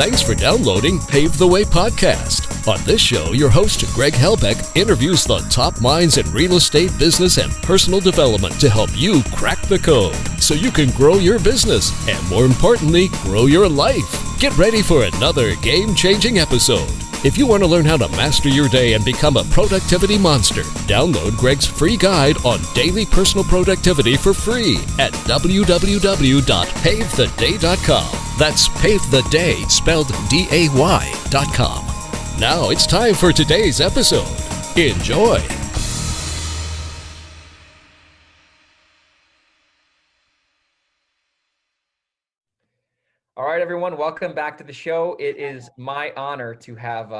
Thanks for downloading Pave the Way Podcast. On this show, your host, Greg Helbeck, interviews the top minds in real estate, business, and personal development to help you crack the code so you can grow your business and, more importantly, grow your life. Get ready for another game-changing episode. If you want to learn how to master your day and become a productivity monster, download Greg's free guide on daily personal productivity for free at www.pavetheday.com. That's Pave the Day, spelled D-A-Y.com. Now it's time for today's episode. Enjoy. All right, everyone, welcome back to the show. It is my honor to have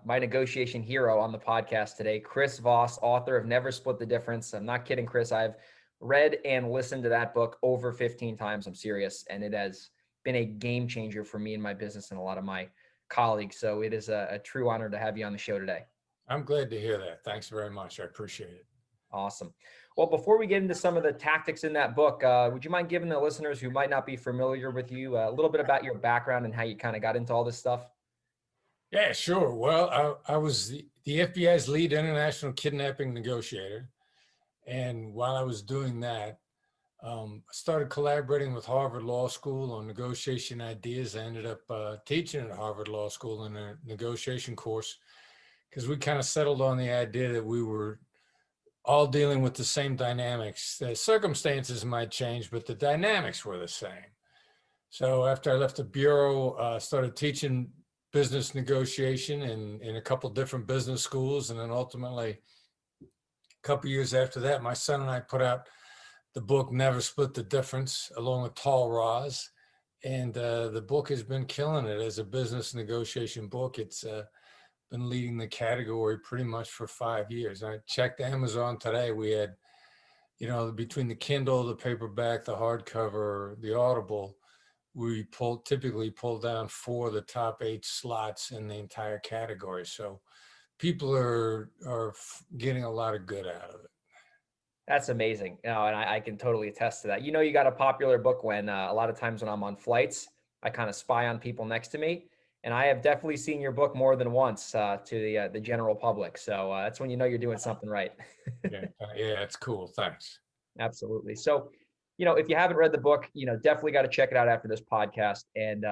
my negotiation hero on the podcast today, Chris Voss, author of Never Split the Difference. I'm not kidding, Chris. I've read and listened to that book over 15 times. I'm serious. And it has been a game changer for me and my business and a lot of my colleagues. So it is a true honor to have you on the show today. I'm glad to hear that. Thanks very much. I appreciate it. Awesome. Well, before we get into some of the tactics in that book, would you mind giving the listeners who might not be familiar with you a little bit about your background and how you kind of got into all this stuff? Yeah, sure. Well, I was the FBI's lead international kidnapping negotiator. And while I was doing that, I started collaborating with Harvard Law School on negotiation ideas. I ended up teaching at Harvard Law School in a negotiation course because we kind of settled on the idea that we were all dealing with the same dynamics. The circumstances might change, but the dynamics were the same. So after I left the bureau, started teaching business negotiation in a couple different business schools. And then ultimately, a couple years after that, my son and I put out the book, Never Split the Difference, along with Tall Roz. And the book has been killing it as a business negotiation book. It's been leading the category pretty much for 5 years. I checked Amazon today. We had, between the Kindle, the paperback, the hardcover, the Audible, we typically pull down 4 of the top 8 slots in the entire category. So people are getting a lot of good out of it. That's amazing. And I can totally attest to that. You got a popular book when a lot of times when I'm on flights, I kind of spy on people next to me. And I have definitely seen your book more than once to the general public. So that's when you know you're doing something right. Yeah, it's cool. Thanks. Absolutely. So, if you haven't read the book, definitely got to check it out after this podcast. And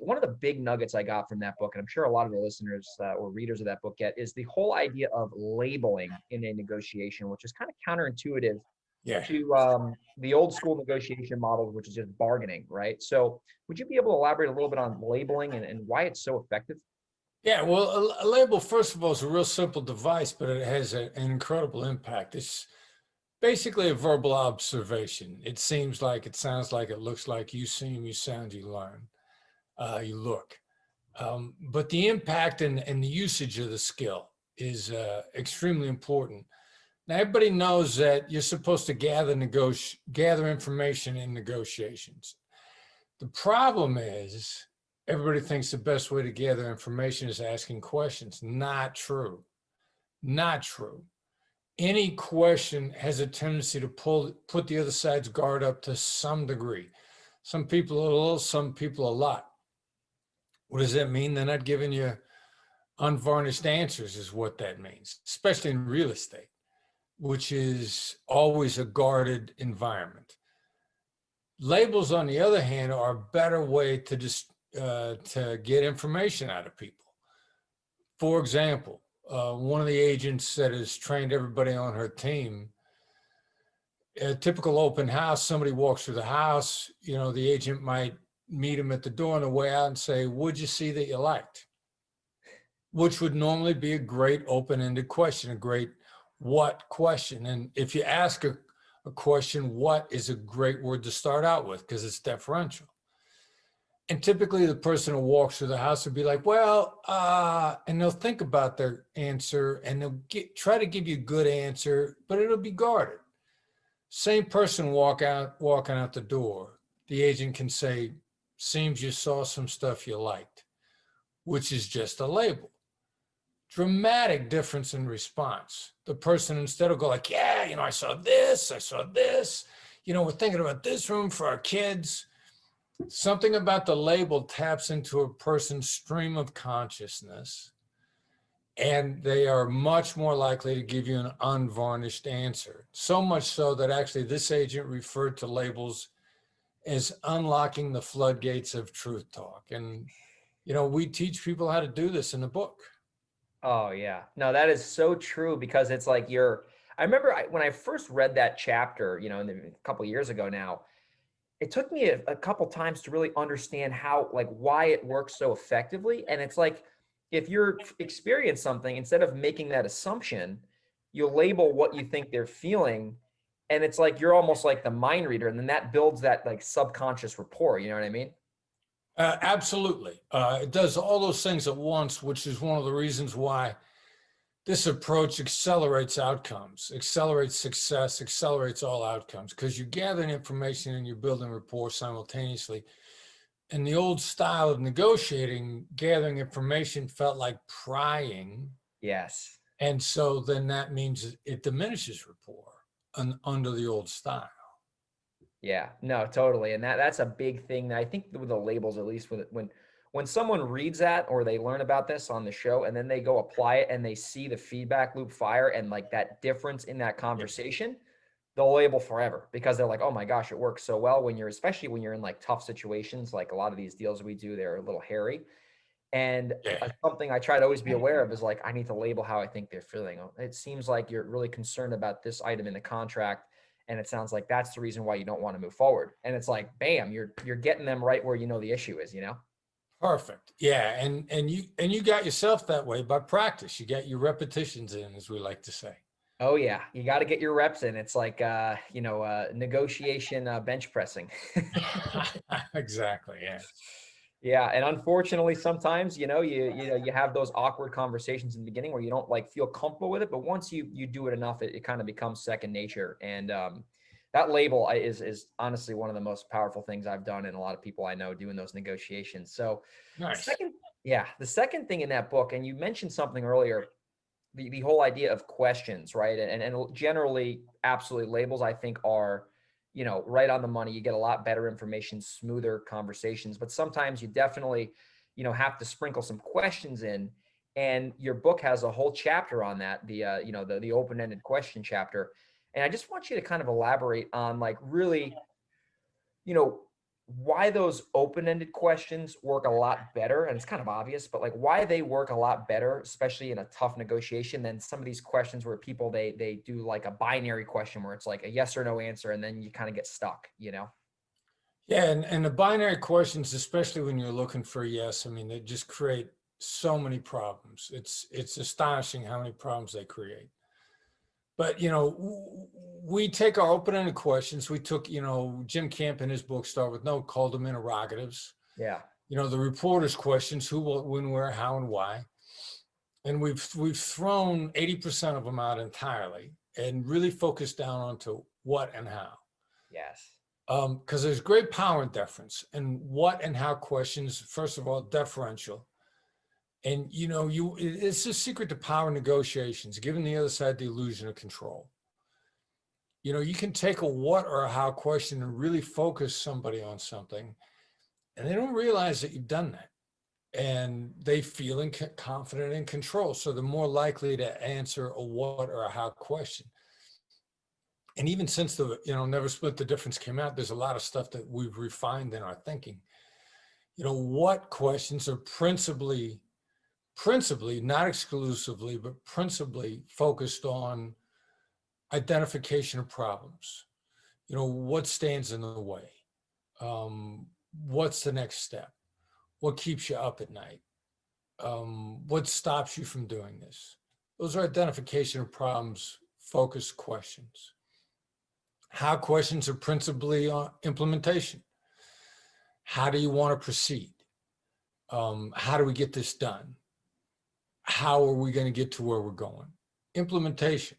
one of the big nuggets I got from that book, and I'm sure a lot of the listeners or readers of that book get, is the whole idea of labeling in a negotiation, which is kind of counterintuitive to the old school negotiation model, which is just bargaining, right? So would you be able to elaborate a little bit on labeling and why it's so effective? Yeah, well, a label, first of all, is a real simple device, but it has an incredible impact. It's basically a verbal observation. It seems like, it sounds like, it looks like, you seem, you sound, you learn, you look. But the impact and the usage of the skill is extremely important. Now, everybody knows that you're supposed to gather information in negotiations. The problem is everybody thinks the best way to gather information is asking questions. Not true. Not true. Any question has a tendency to put the other side's guard up to some degree. Some people a little, some people a lot. What does that mean? They're not giving you unvarnished answers is what that means, especially in real estate, which is always a guarded environment. Labels, on the other hand, are a better way to get information out of people. For example, one of the agents that has trained everybody on her team, a typical open house, somebody walks through the house, the agent might meet him at the door on the way out and say, "What'd you see that you liked?" Which would normally be a great open-ended question, a great what question. And if you ask a question, what is a great word to start out with because it's deferential. And typically the person who walks through the house would be like, well, and they'll think about their answer and they'll try to give you a good answer, but it'll be guarded. Same person walking out the door, the agent can say, "Seems you saw some stuff you liked," which is just a label. Dramatic difference in response. The person instead will go like, "Yeah, I saw this, we're thinking about this room for our kids." Something about the label taps into a person's stream of consciousness, and they are much more likely to give you an unvarnished answer. So much so that actually this agent referred to labels as unlocking the floodgates of truth talk. And, we teach people how to do this in the book. Oh yeah. No, that is so true, because it's like I remember when I first read that chapter, a couple of years ago now, it took me a couple times to really understand why it works so effectively. And it's like, if you're experience something, instead of making that assumption, you'll label what you think they're feeling. And it's like, you're almost like the mind reader. And then that builds that like subconscious rapport. You know what I mean? Absolutely. It does all those things at once, which is one of the reasons why this approach accelerates outcomes, accelerates success, accelerates all outcomes, because you're gathering information and you're building rapport simultaneously. In the old style of negotiating, gathering information felt like prying. Yes. And so then that means it diminishes rapport under the old style. Yeah, no, totally. And that's a big thing that I think with the labels, at least when someone reads that or they learn about this on the show and then they go apply it and they see the feedback loop fire and like that difference in that conversation, they'll label forever, because they're like, oh my gosh, it works so well especially when you're in like tough situations. Like a lot of these deals we do, they're a little hairy. And something I try to always be aware of is like, I need to label how I think they're feeling. It seems like you're really concerned about this item in the contract, and it sounds like that's the reason why you don't want to move forward. And it's like, bam, you're getting them right where the issue is, Perfect. Yeah. And you got yourself that way by practice. You got your repetitions in, as we like to say. Oh yeah. You got to get your reps in. It's like, negotiation, bench pressing. Exactly. Yeah. Yeah. And unfortunately, sometimes, you have those awkward conversations in the beginning where you don't like feel comfortable with it. But once you do it enough, it kind of becomes second nature. And, that label is honestly one of the most powerful things I've done, and a lot of people I know doing those negotiations. So nice. The second thing in that book, and you mentioned something earlier, the whole idea of questions, right? And generally, absolutely, labels I think are, right on the money. You get a lot better information, smoother conversations, but sometimes you definitely, have to sprinkle some questions in. And your book has a whole chapter on that, the open-ended question chapter. And I just want you to kind of elaborate on like really, why those open-ended questions work a lot better. And it's kind of obvious, but like why they work a lot better, especially in a tough negotiation, than some of these questions where people, they do like a binary question where it's like a yes or no answer. And then you kind of get stuck, Yeah. And the binary questions, especially when you're looking for a yes, I mean, they just create so many problems. It's astonishing how many problems they create. But, we take our open-ended questions. We took, Jim Camp in his book, Start With No, called them interrogatives. Yeah. The reporter's questions, who, what, when, where, how, and why. And we've thrown 80% of them out entirely and really focused down onto what and how. Yes. Because there's great power in deference. And what and how questions, first of all, deferential. And, it's a secret to power negotiations, giving the other side the illusion of control. You can take a what or a how question and really focus somebody on something, and they don't realize that you've done that. And they feel confident in control. So they're more likely to answer a what or a how question. And even since the, Never Split the Difference came out, there's a lot of stuff that we've refined in our thinking. What questions are principally, not exclusively, but principally focused on identification of problems. What stands in the way? What's the next step? What keeps you up at night? What stops you from doing this? Those are identification of problems, focused questions. How questions are principally on implementation. How do you want to proceed? How do we get this done? How are we going to get to where we're going? Implementation.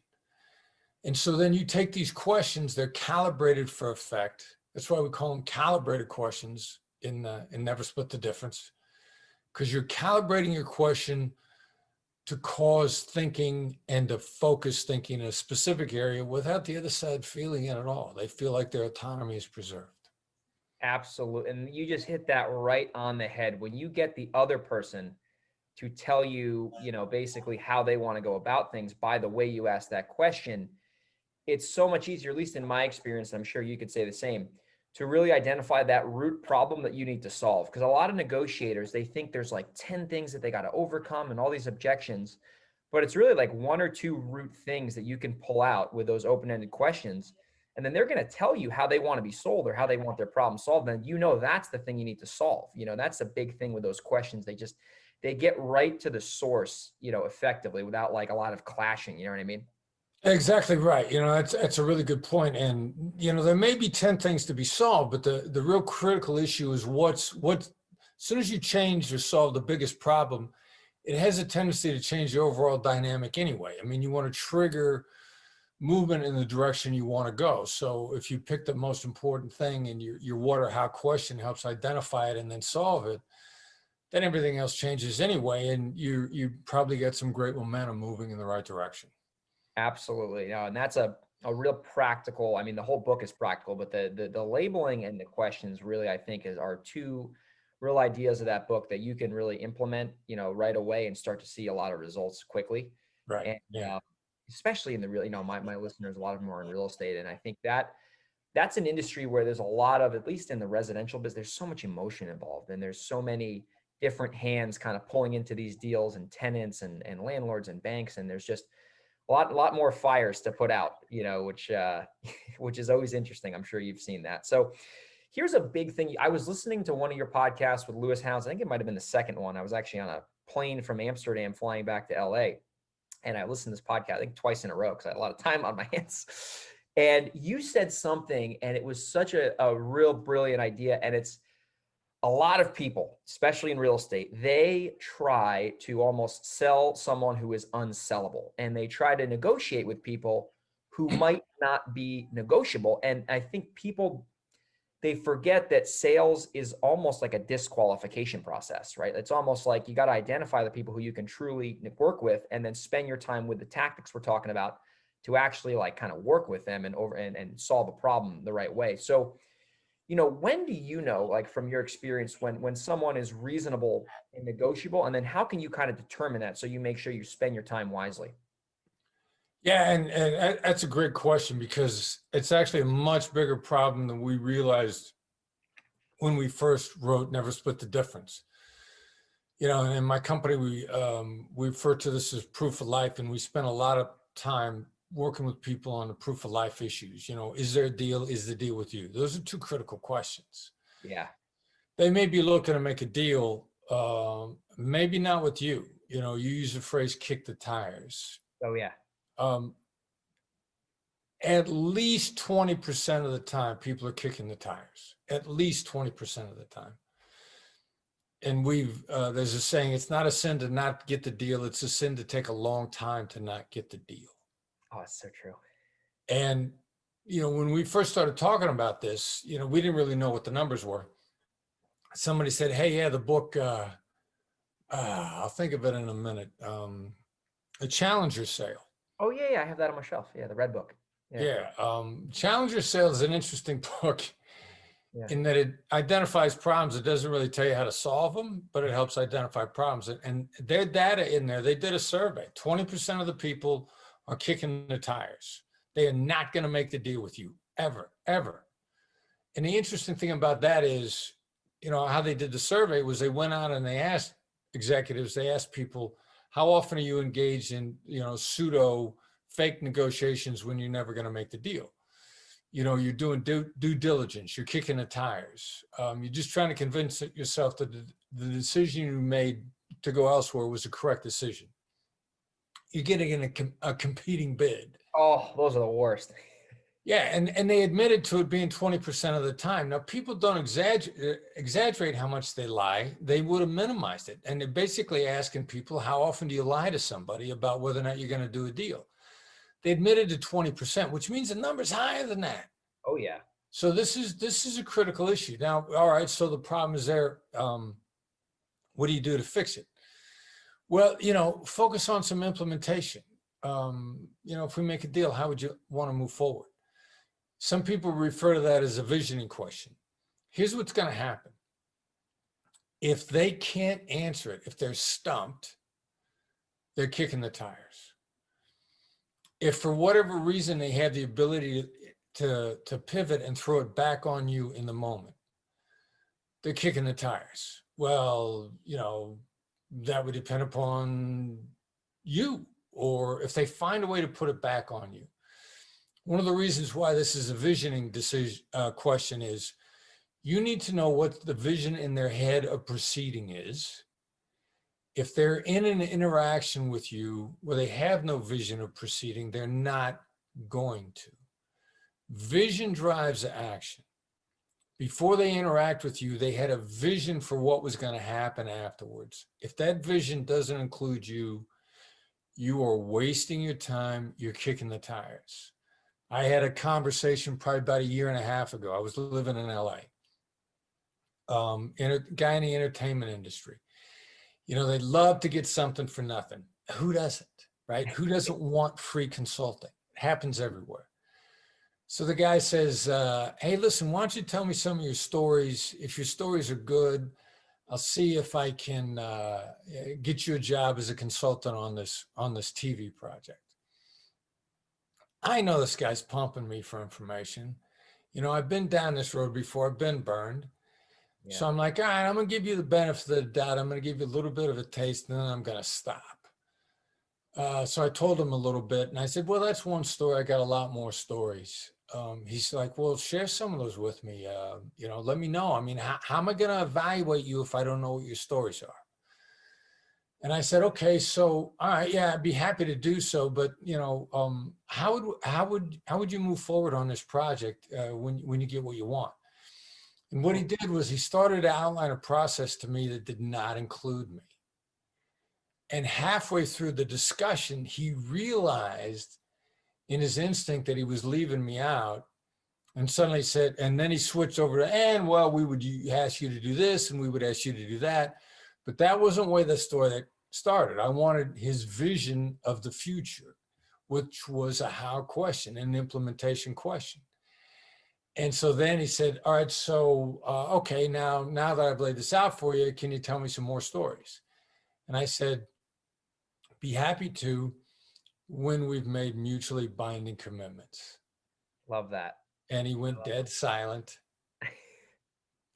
And so then you take these questions, they're calibrated for effect. That's why we call them calibrated questions in Never Split the Difference, because you're calibrating your question to cause thinking and to focus thinking in a specific area without the other side feeling it at all. They feel like their autonomy is preserved. Absolutely. And you just hit that right on the head. When you get the other person to tell you, basically how they want to go about things by the way you ask that question, it's so much easier, at least in my experience, and I'm sure you could say the same, to really identify that root problem that you need to solve. Because a lot of negotiators, they think there's like 10 things that they got to overcome and all these objections, but it's really like one or two root things that you can pull out with those open-ended questions. And then they're going to tell you how they want to be sold or how they want their problem solved. And that's the thing you need to solve. That's the big thing with those questions. They get right to the source, effectively without like a lot of clashing. You know what I mean? Exactly right. That's a really good point. And, there may be 10 things to be solved, but the real critical issue is as soon as you change or solve the biggest problem, it has a tendency to change the overall dynamic anyway. I mean, you want to trigger movement in the direction you want to go. So if you pick the most important thing and your what or how question helps identify it and then solve it, then everything else changes anyway. And you probably get some great momentum moving in the right direction. Absolutely. No, and that's a real practical, the whole book is practical, but the labeling and the questions really, I think are two real ideas of that book that you can really implement, right away and start to see a lot of results quickly. Right. And, yeah. Especially in the real, my listeners, a lot of them are in real estate. And I think that's an industry where there's a lot of, at least in the residential business, there's so much emotion involved and there's so many different hands kind of pulling into these deals and tenants and landlords and banks. And there's just a lot more fires to put out, which is always interesting. I'm sure you've seen that. So here's a big thing. I was listening to one of your podcasts with Lewis Howes. I think it might've been the second one. I was actually on a plane from Amsterdam flying back to LA. And I listened to this podcast, I think twice in a row, because I had a lot of time on my hands. And you said something, and it was such a real brilliant idea. And it's a lot of people, especially in real estate, they try to almost sell someone who is unsellable. And they try to negotiate with people who might not be negotiable. And I think they forget that sales is almost like a disqualification process, right? It's almost like you got to identify the people who you can truly work with and then spend your time with the tactics we're talking about to actually like kind of work with them and solve a problem the right way. So, when do you know, like from your experience, when someone is reasonable and negotiable, and then how can you kind of determine that so you make sure you spend your time wisely? Yeah, and that's a great question because it's actually a much bigger problem than we realized when we first wrote Never Split the Difference. And in my company, we refer to this as proof of life, and we spent a lot of time working with people on the proof of life issues. Is there a deal? Is the deal with you? Those are two critical questions. Yeah. They may be looking to make a deal, maybe not with you. You use the phrase kick the tires. Oh, yeah. At least 20% of the time, people are kicking the tires. At least 20% of the time. And there's a saying, it's not a sin to not get the deal. It's a sin to take a long time to not get the deal. Oh, it's so true. And, when we first started talking about this, we didn't really know what the numbers were. Somebody said, hey, yeah, the book, I'll think of it in a minute. A Challenger Sale. Oh, yeah. I have that on my shelf. Yeah. The red book. Yeah. Challenger Sale is an interesting book in that it identifies problems. It doesn't really tell you how to solve them, but it helps identify problems. And their data in there, they did a survey. 20% of the people are kicking the tires. They are not going to make the deal with you ever. And the interesting thing about that is, how they did the survey was they went out and they asked executives, they asked people, how often are you engaged in, pseudo fake negotiations when you're never going to make the deal? You're doing due diligence, you're kicking the tires. You're just trying to convince yourself that the decision you made to go elsewhere was the correct decision. You're getting in a competing bid. Oh, those are the worst. Yeah, and they admitted to it being 20% of the time. Now, people don't exaggerate how much they lie. They would have minimized it. And they're basically asking people, how often do you lie to somebody about whether or not you're going to do a deal? They admitted to 20%, which means the number's higher than that. Oh, yeah. So this is a critical issue. Now, all right, so the problem is there. What do you do to fix it? Well, focus on some implementation. If we make a deal, how would you want to move forward? Some people refer to that as a visioning question. Here's what's going to happen. If they can't answer it, if they're stumped, they're kicking the tires. If for whatever reason they have the ability to pivot and throw it back on you in the moment, they're kicking the tires. Well, that would depend upon you, or if they find a way to put it back on you. One of the reasons why this is a visioning question is you need to know what the vision in their head of proceeding is. If they're in an interaction with you where they have no vision of proceeding, they're not going to. Vision drives action. Before they interact with you, they had a vision for what was going to happen afterwards. If that vision doesn't include you, you are wasting your time. You're kicking the tires. I had a conversation probably about a year and a half ago. I was living in LA. A guy in the entertainment industry. They love to get something for nothing. Who doesn't, right? Who doesn't want free consulting? It happens everywhere. So the guy says, hey, listen, why don't you tell me some of your stories? If your stories are good, I'll see if I can get you a job as a consultant on this TV project. I know this guy's pumping me for information. I've been down this road before. I've been burned. Yeah. So I'm like, all right, I'm going to give you the benefit of the doubt. I'm going to give you a little bit of a taste, and then I'm going to stop. So I told him a little bit, and I said, well, that's one story. I got a lot more stories. He's like, well, share some of those with me. Let me know. I mean, how am I going to evaluate you if I don't know what your stories are? And I said, okay, so, all right, yeah, I'd be happy to do so. But, how would you move forward on this project when you get what you want? And what he did was he started to outline a process to me that did not include me. And halfway through the discussion, he realized in his instinct that he was leaving me out, and suddenly said, and then he switched over to, and well, we would ask you to do this and we would ask you to do that. But that wasn't where the story that started. I wanted his vision of the future, which was a how question, an implementation question. And so then he said, all right, so, okay, now that I've laid this out for you, can you tell me some more stories? And I said, be happy to when we've made mutually binding commitments. Love that. And he went dead silent.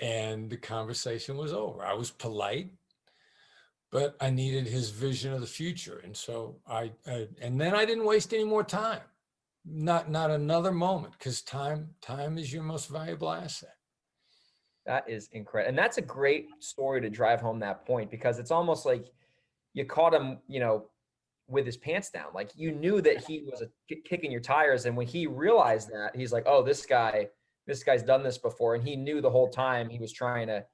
And the conversation was over. I was polite, but I needed his vision of the future. And so and then I didn't waste any more time. Not another moment, because time is your most valuable asset. That is incredible. And that's a great story to drive home that point, because it's almost like you caught him, with his pants down. Like, you knew that he was kicking your tires. And when he realized that, he's like, oh, this guy's done this before. And he knew the whole time he was trying to,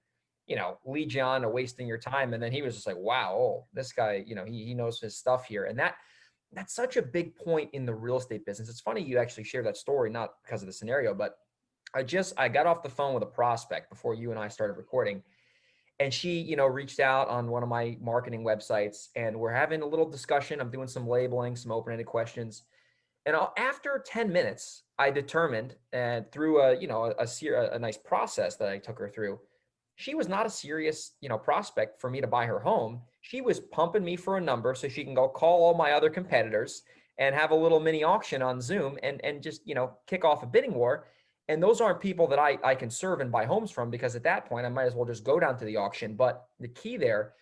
lead you on to wasting your time. And then he was just like, wow, oh, this guy, he knows his stuff here. And that's such a big point in the real estate business. It's funny you actually share that story, not because of the scenario, but I got off the phone with a prospect before you and I started recording, and she, reached out on one of my marketing websites, and we're having a little discussion. I'm doing some labeling, some open-ended questions. And after 10 minutes, I determined, and through a nice process that I took her through, she was not a serious, prospect for me to buy her home. She was pumping me for a number so she can go call all my other competitors and have a little mini auction on Zoom and just, kick off a bidding war. And those aren't people that I can serve and buy homes from, because at that point I might as well just go down to the auction. But the key there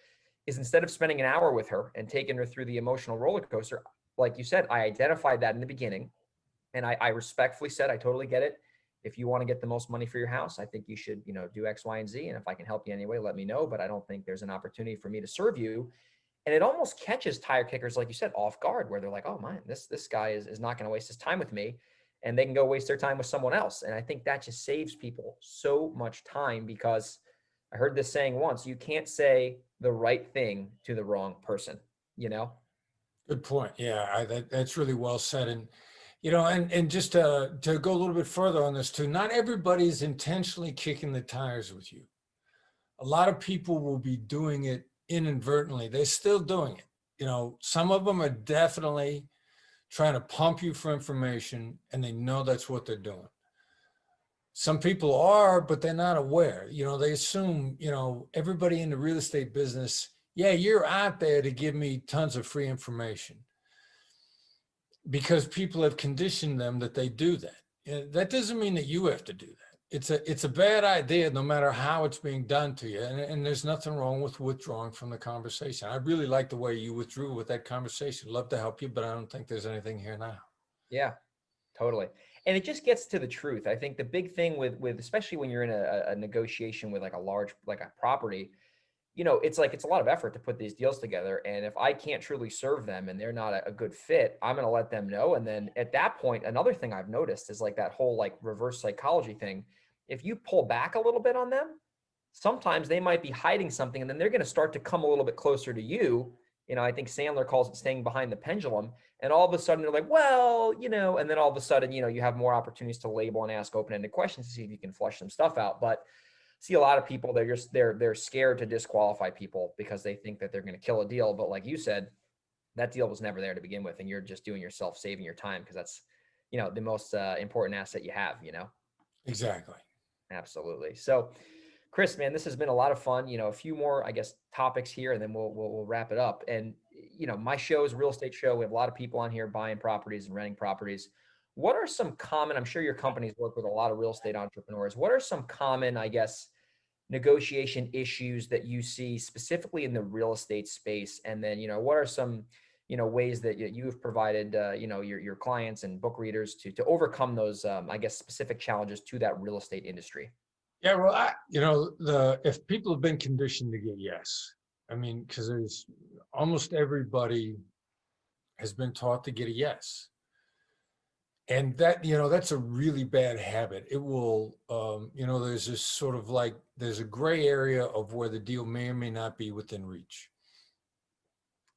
is, instead of spending an hour with her and taking her through the emotional roller coaster, like you said, I identified that in the beginning. And I respectfully said, I totally get it. If you want to get the most money for your house, I think you should, do X, Y, and Z. And if I can help you anyway, let me know. But I don't think there's an opportunity for me to serve you. And it almost catches tire kickers, like you said, off guard, where they're like, oh man, this guy is not going to waste his time with me. And they can go waste their time with someone else. And I think that just saves people so much time, because I heard this saying once, you can't say the right thing to the wrong person, Good point. Yeah, that's really well said. And, and just to go a little bit further on this too, not everybody is intentionally kicking the tires with you. A lot of people will be doing it inadvertently. They're still doing it. Some of them are definitely trying to pump you for information, and they know that's what they're doing. Some people are, but they're not aware. They assume, everybody in the real estate business, yeah, you're out there to give me tons of free information, because people have conditioned them that they do that. That doesn't mean that you have to do that. It's a bad idea, no matter how it's being done to you. And there's nothing wrong with withdrawing from the conversation. I really like the way you withdrew with that conversation. Love to help you, but I don't think there's anything here now. Yeah, totally. And it just gets to the truth. I think the big thing with especially when you're in a negotiation with like a property, it's a lot of effort to put these deals together. And if I can't truly serve them and they're not a good fit, I'm going to let them know. And then at that point, another thing I've noticed is like that whole like reverse psychology thing. If you pull back a little bit on them, sometimes they might be hiding something, and then they're going to start to come a little bit closer to you. I think Sandler calls it staying behind the pendulum. And all of a sudden they're like, well, and then all of a sudden, you have more opportunities to label and ask open-ended questions to see if you can flush some stuff out. But see a lot of people, they're scared to disqualify people because they think that they're going to kill a deal. But like you said, that deal was never there to begin with. And you're just doing yourself, saving your time, because that's, the most important asset you have, Exactly. Absolutely. So Chris, man, this has been a lot of fun. A few more, I guess, topics here, and then we'll wrap it up. And, my show is a real estate show. We have a lot of people on here buying properties and renting properties. What are some common, I'm sure your companies work with a lot of real estate entrepreneurs. What are some common, I guess, negotiation issues that you see specifically in the real estate space? And then, what are some, ways that you've provided, your clients and book readers to overcome those, I guess, specific challenges to that real estate industry? Yeah, well, if people have been conditioned to get yes, because there's almost everybody has been taught to get a yes. And that, that's a really bad habit. It will, there's this sort of like, there's a gray area of where the deal may or may not be within reach.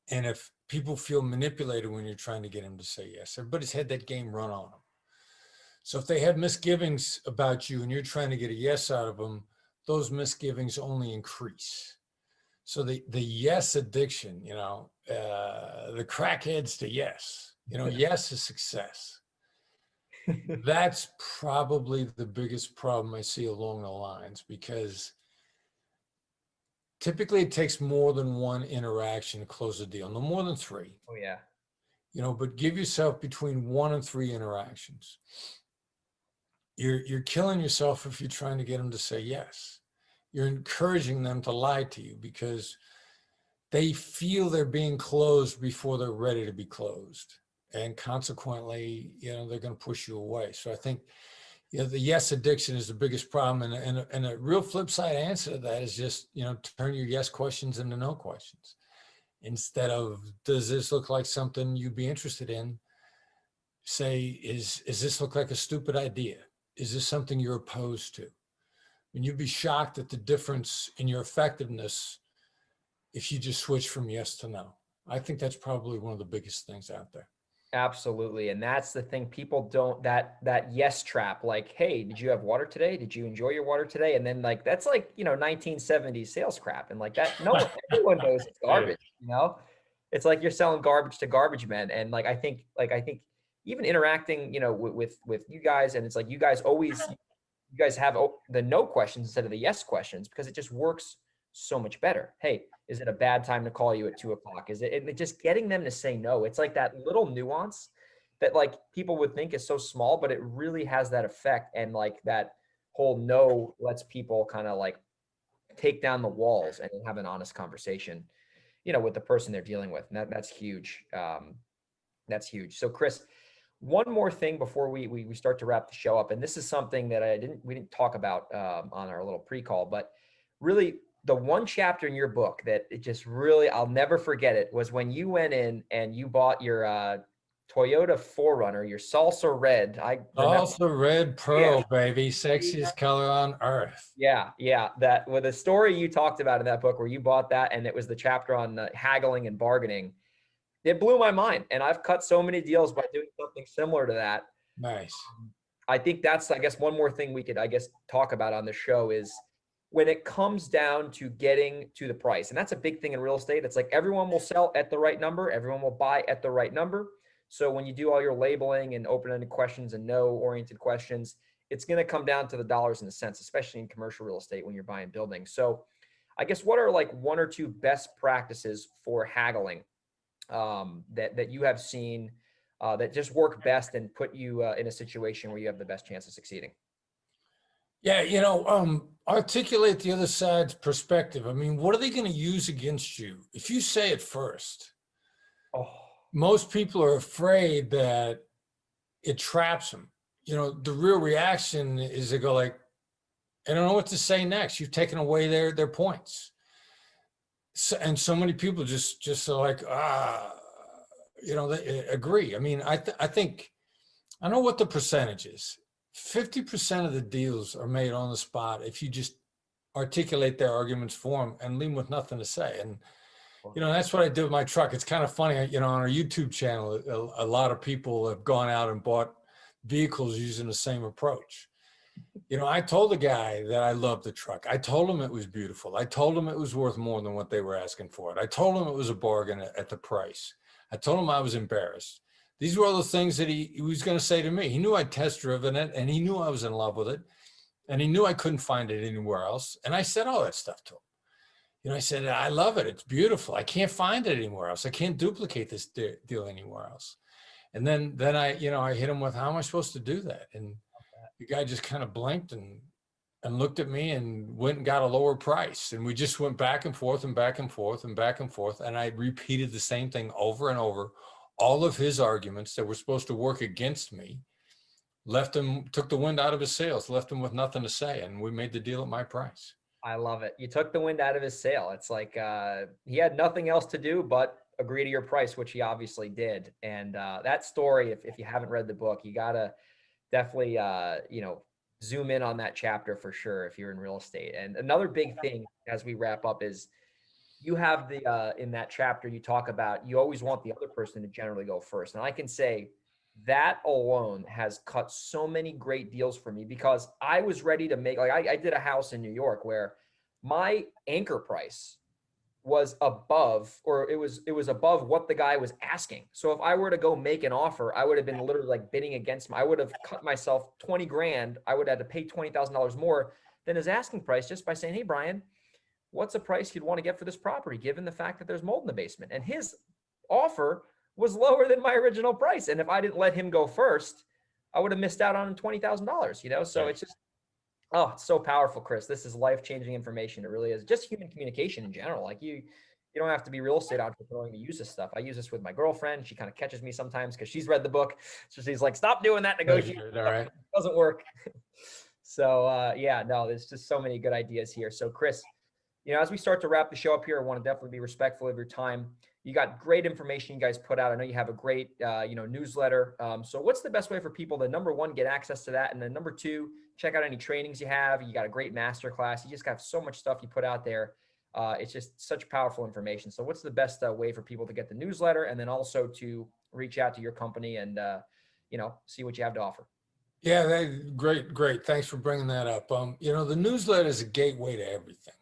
And if people feel manipulated when you're trying to get them to say yes, everybody's had that game run on them. So if they have misgivings about you and you're trying to get a yes out of them, those misgivings only increase. So the yes addiction, the crackheads to yes, yes is success. That's probably the biggest problem I see along the lines, because typically it takes more than one interaction to close a deal, no more than 3. Oh yeah. But give yourself between 1 and 3 interactions. You're killing yourself if you're trying to get them to say yes. You're encouraging them to lie to you because they feel they're being closed before they're ready to be closed. And consequently, they're going to push you away. So I think, the yes addiction is the biggest problem. And a real flip side answer to that is just, turn your yes questions into no questions. Instead of, does this look like something you'd be interested in? Say, is this look like a stupid idea? Is this something you're opposed to? And you'd be shocked at the difference in your effectiveness if you just switch from yes to no. I think that's probably one of the biggest things out there. Absolutely. And that's the thing. People don't, that yes trap, like, hey, did you have water today? Did you enjoy your water today? And then like, that's like, 1970s sales crap. And like that, no, everyone knows it's garbage, it's like you're selling garbage to garbage men. And like, I think even interacting, with you guys, and it's like, you guys have the no questions instead of the yes questions, because it just works so much better. Hey, is it a bad time to call you at 2:00? Is it, and just getting them to say no? It's like that little nuance that like people would think is so small, but it really has that effect. And like that whole no lets people kind of like take down the walls and have an honest conversation, with the person they're dealing with. And that's huge. That's huge. So Chris, one more thing before we start to wrap the show up. And this is something that we didn't talk about on our little pre-call, but really the one chapter in your book that it just really, I'll never forget it, was when you went in and you bought your Toyota 4Runner, your salsa red. Salsa red pearl, baby, sexiest color on earth. Yeah. That with the story you talked about in that book where you bought that, and it was the chapter on haggling and bargaining. It blew my mind. And I've cut so many deals by doing something similar to that. Nice. I think that's, I guess, one more thing we could, talk about on the show is when it comes down to getting to the price. And that's a big thing in real estate. It's like everyone will sell at the right number. Everyone will buy at the right number. So when you do all your labeling and open-ended questions and no-oriented questions, it's going to come down to the dollars and the cents, especially in commercial real estate when you're buying buildings. So I guess what are like one or two best practices for haggling that you have seen that just work best and put you in a situation where you have the best chance of succeeding? Yeah, articulate the other side's perspective. I mean, what are they going to use against you? If you say it first, most people are afraid that it traps them. The real reaction is they go like, I don't know what to say next. You've taken away their points. And so many people just are like, they agree. I mean, I think, I don't know what the percentage is. 50% of the deals are made on the spot if you just articulate their arguments for them and leave them with nothing to say. And, that's what I did with my truck. It's kind of funny, on our YouTube channel, a lot of people have gone out and bought vehicles using the same approach. I told the guy that I loved the truck. I told him it was beautiful. I told him it was worth more than what they were asking for it. I told him it was a bargain at the price. I told him I was embarrassed. These were all the things that he was going to say to me. He knew I'd test driven it, and he knew I was in love with it, and he knew I couldn't find it anywhere else. And I said all that stuff to him. I said, I love it. It's beautiful. I can't find it anywhere else. I can't duplicate this deal anywhere else. And then I hit him with, how am I supposed to do that? And the guy just kind of blinked and looked at me and went and got a lower price. And we just went back and forth and back and forth and back and forth. And I repeated the same thing over and over. All of his arguments that were supposed to work against me took the wind out of his sails, left him with nothing to say. And we made the deal at my price. I love it. You took the wind out of his sail. It's like he had nothing else to do but agree to your price, which he obviously did. And that story, if you haven't read the book, you got to definitely, zoom in on that chapter for sure if you're in real estate. And another big thing as we wrap up is you have in that chapter, you talk about, you always want the other person to generally go first. And I can say that alone has cut so many great deals for me because I was ready to make, I did a house in New York where my anchor price was above, or it was above what the guy was asking. So if I were to go make an offer, I would have been literally like bidding against him. I would have cut myself 20 grand. I would have had to pay $20,000 more than his asking price just by saying, hey, Brian, what's a price you'd want to get for this property, given the fact that there's mold in the basement? And his offer was lower than my original price. And if I didn't let him go first, I would have missed out on $20,000, So it's just, it's so powerful, Chris. This is life-changing information. It really is. Just human communication in general. Like you don't have to be real estate entrepreneur to use this stuff. I use this with my girlfriend. She kind of catches me sometimes because she's read the book. So she's like, stop doing that negotiation. All right. It doesn't work. So there's just so many good ideas here. So Chris, as we start to wrap the show up here, I want to definitely be respectful of your time. You got great information you guys put out. I know you have a great, newsletter. So what's the best way for people to, number one, get access to that? And then number two, check out any trainings you have. You got a great masterclass. You just got so much stuff you put out there. It's just such powerful information. So what's the best way for people to get the newsletter and then also to reach out to your company and, see what you have to offer? Yeah, great. Thanks for bringing that up. The newsletter is a gateway to everything.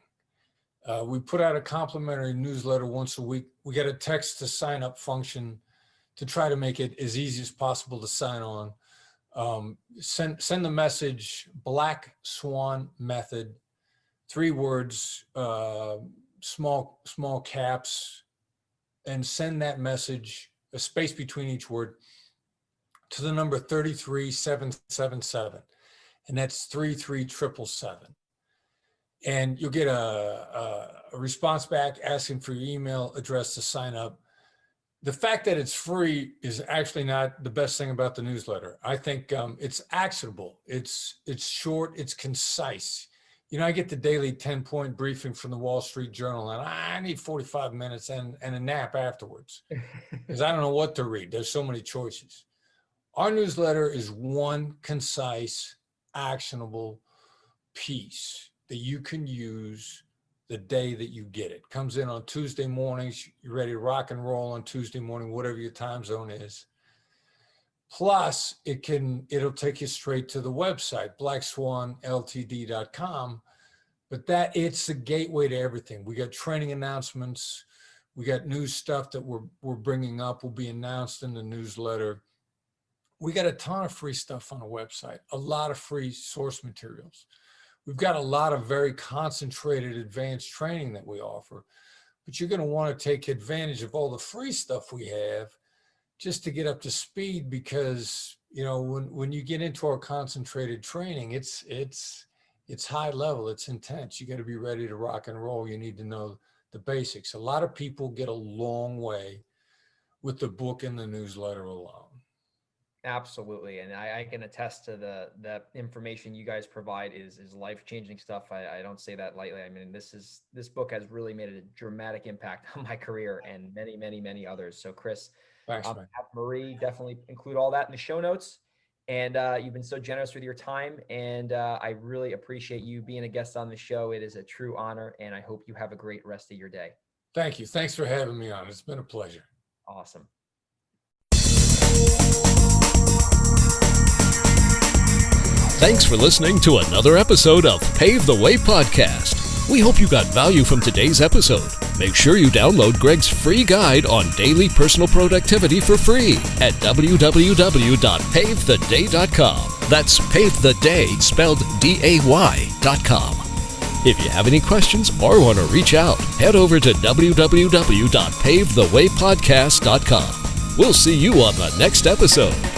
We put out a complimentary newsletter once a week. We get a text to sign up function to try to make it as easy as possible to sign on. Send the message, Black Swan Method, 3 words, small caps, and send that message, a space between each word, to the number 33777. And that's 33777. And you'll get a response back asking for your email address to sign up. The fact that it's free is actually not the best thing about the newsletter. I think it's actionable. It's short, it's concise. I get the daily 10-point briefing from the Wall Street Journal, and I need 45 minutes and a nap afterwards because I don't know what to read. There's so many choices. Our newsletter is one concise, actionable piece that you can use the day that you get it. Comes in on Tuesday mornings. You're ready to rock and roll on Tuesday morning, whatever your time zone is. Plus, it'll take you straight to the website, blackswanltd.com. But it's the gateway to everything. We got training announcements. We got new stuff that we're bringing up will be announced in the newsletter. we got a ton of free stuff on the website, a lot of free source materials. We've got a lot of very concentrated advanced training that we offer, but you're going to want to take advantage of all the free stuff we have just to get up to speed, because, you know, when you get into our concentrated training, it's high level, it's intense. You got to be ready to rock and roll. You need to know the basics. A lot of people get a long way with the book and the newsletter alone. Absolutely. And I can attest to the information you guys provide is life-changing stuff. I don't say that lightly. I mean, this book has really made a dramatic impact on my career and many, many, many others. So Chris, Thanks, man. have Marie definitely include all that in the show notes. And you've been so generous with your time. And I really appreciate you being a guest on the show. It is a true honor. And I hope you have a great rest of your day. Thank you. Thanks for having me on. It's been a pleasure. Awesome. Thanks for listening to another episode of Pave the Way Podcast. We hope you got value from today's episode. Make sure you download Greg's free guide on daily personal productivity for free at www.pavetheday.com. That's Pave the Day spelled DAY.com. If you have any questions or want to reach out, head over to www.pavethewaypodcast.com. We'll see you on the next episode.